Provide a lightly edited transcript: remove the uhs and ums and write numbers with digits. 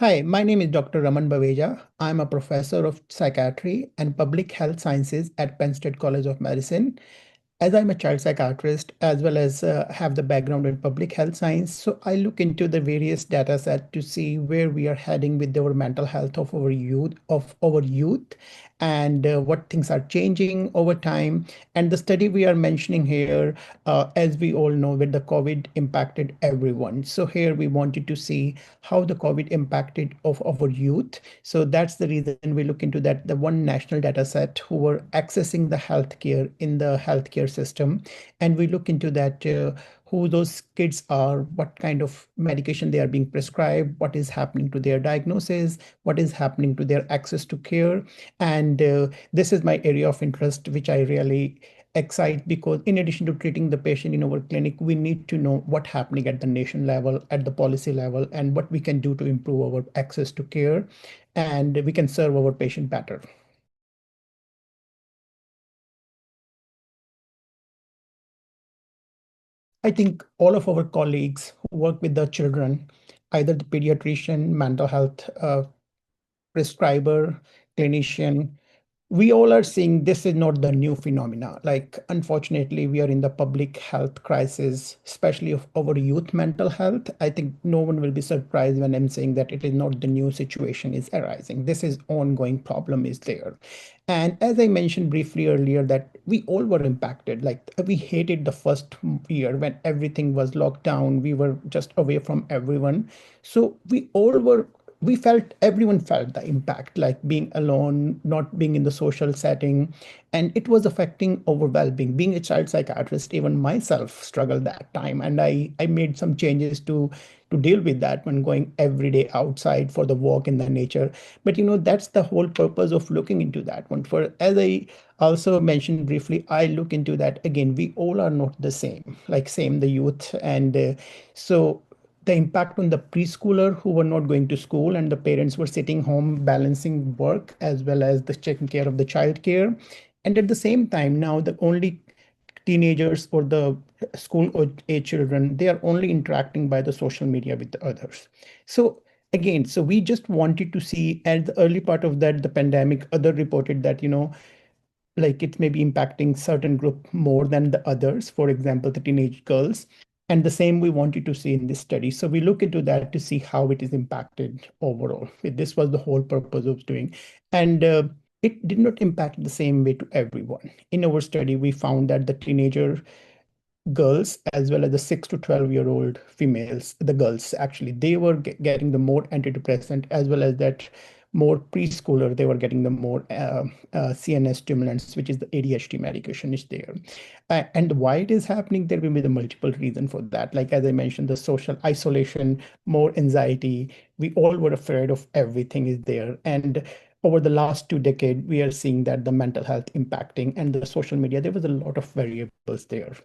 Hi, my name is Dr. Raman Baveja. I'm a professor of psychiatry and public health sciences at Penn State College of Medicine. As I'm a child psychiatrist, as well as have the background in public health science, so I look into the various data set to see where we are heading with our mental health of our youth, and what things are changing over time. And the study we are mentioning here, as we all know, with the COVID impacted everyone. So here we wanted to see how the COVID impacted of our youth. So that's the reason we look into that, the one national data set who were accessing the healthcare in the healthcare system. And we look into that, who those kids are, what kind of medication they are being prescribed, what is happening to their diagnosis, what is happening to their access to care. And this is my area of interest, which I really excite, because in addition to treating the patient in our clinic, we need to know what's happening at the nation level, at the policy level, and what we can do to improve our access to care, and we can serve our patient better. I think all of our colleagues who work with the children, either the pediatrician, mental health prescriber, clinician, we all are seeing this is not the new phenomena. Like, unfortunately, we are in the public health crisis, especially of our youth mental health. I think no one will be surprised when I'm saying that it is not the new situation is arising. This is ongoing problem is there. And as I mentioned briefly earlier, that we all were impacted. Like, we hated the first year when everything was locked down. We were just away from everyone. So we felt, everyone felt the impact, like being alone, not being in the social setting, and it was affecting our well-being. Being a child psychiatrist, even myself struggled that time, and I made some changes to deal with that when going every day outside for the walk in the nature. But that's the whole purpose of looking into that one. For, as I also mentioned briefly, I look into that again, we all are not the same, like same the youth. And so the impact on the preschooler who were not going to school, and the parents were sitting home balancing work as well as the taking care of the child care. And at the same time, now the only teenagers or the school age children, they are only interacting by the social media with the others. So again, so we just wanted to see at the early part of that, the pandemic, other reported that like it may be impacting certain group more than the others, for example, the teenage girls. And the same we wanted to see in this study. So we look into that to see how it is impacted overall. This was the whole purpose of doing. And it did not impact the same way to everyone. In our study, we found that the teenager girls as well as the 6 to 12-year-old females, the girls actually, they were getting the more antidepressant, as well as that more preschooler, they were getting the more CNS stimulants, which is the ADHD medication is there. And why it is happening, there will be the multiple reason for that. Like, as I mentioned, the social isolation, more anxiety, we all were afraid of everything is there. And over the last 2 decades, we are seeing that the mental health impacting and the social media, there was a lot of variables there.